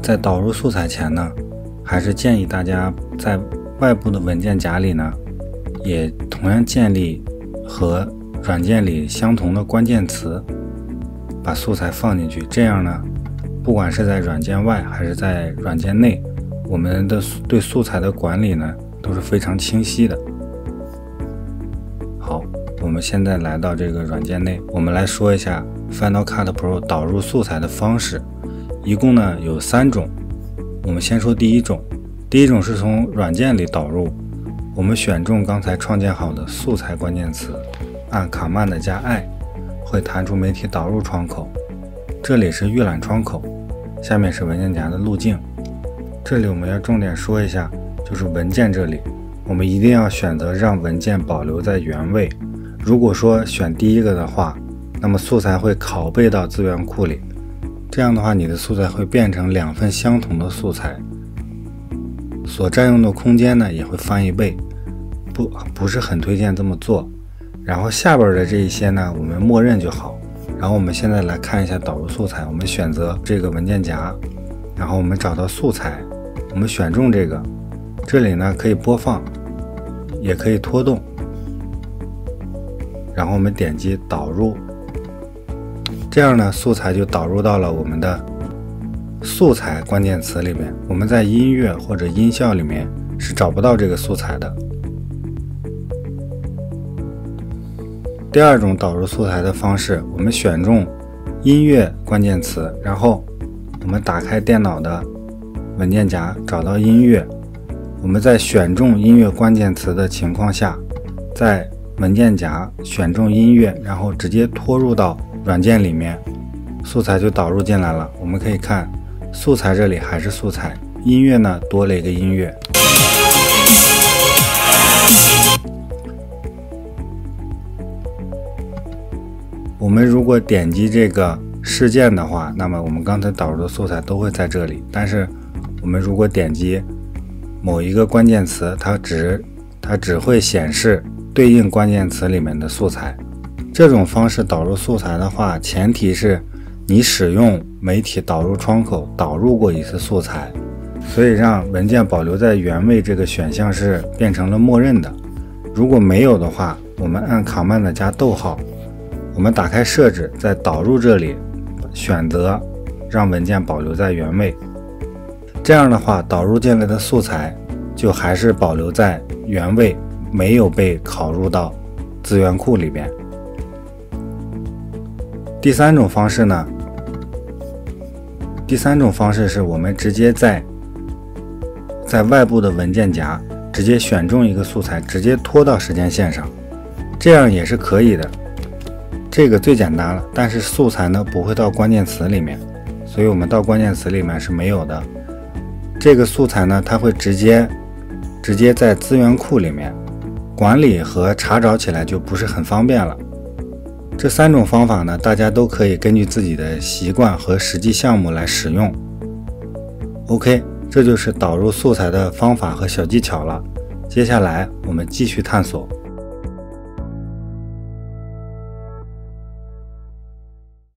在导入素材前呢，还是建议大家在外部的文件夹里呢，也同样建立和软件里相同的关键词，把素材放进去。这样呢，不管是在软件外还是在软件内，我们的对素材的管理呢都是非常清晰的。好，我们现在来到这个软件内，我们来说一下 Final Cut Pro 导入素材的方式，一共呢有3种。我们先说第一种是从软件里导入，我们选中刚才创建好的素材关键词，按 Command 加 I 会弹出媒体导入窗口，这里是预览窗口，下面是文件夹的路径。这里我们要重点说一下，就是文件这里，我们一定要选择让文件保留在原位。如果说选第一个的话，那么素材会拷贝到资源库里，这样的话你的素材会变成2份相同的素材，所占用的空间呢也会翻1倍，不是很推荐这么做。然后下边的这一些呢我们默认就好。然后我们现在来看一下导入素材，我们选择这个文件夹，然后我们找到素材，我们选中这个，这里呢可以播放也可以拖动，然后我们点击导入，这样呢素材就导入到了我们的素材关键词里面。我们在音乐或者音效里面是找不到这个素材的。第二种导入素材的方式，我们选中音乐关键词，然后我们打开电脑的文件夹，找到音乐，我们在选中音乐关键词的情况下，在文件夹选中音乐，然后直接拖入到软件里面，素材就导入进来了。我们可以看素材这里还是素材，音乐呢多了一个音乐。我们如果点击这个事件的话，那么我们刚才导入的素材都会在这里，但是我们如果点击某一个关键词，它只会显示对应关键词里面的素材。这种方式导入素材的话，前提是你使用媒体导入窗口导入过一次素材，所以让文件保留在原位这个选项是变成了默认的。如果没有的话，我们按 Command 加逗号，我们打开设置，在导入这里选择让文件保留在原位，这样的话导入进来的素材就还是保留在原位，没有被拷入到资源库里边。第三种方式是我们直接在外部的文件夹直接选中一个素材，直接拖到时间线上，这样也是可以的。这个最简单了，但是素材呢不会到关键词里面，所以我们到关键词里面是没有的。这个素材呢，它会直接在资源库里面，管理和查找起来就不是很方便了。这3种方法呢，大家都可以根据自己的习惯和实际项目来使用。OK， 这就是导入素材的方法和小技巧了。接下来我们继续探索。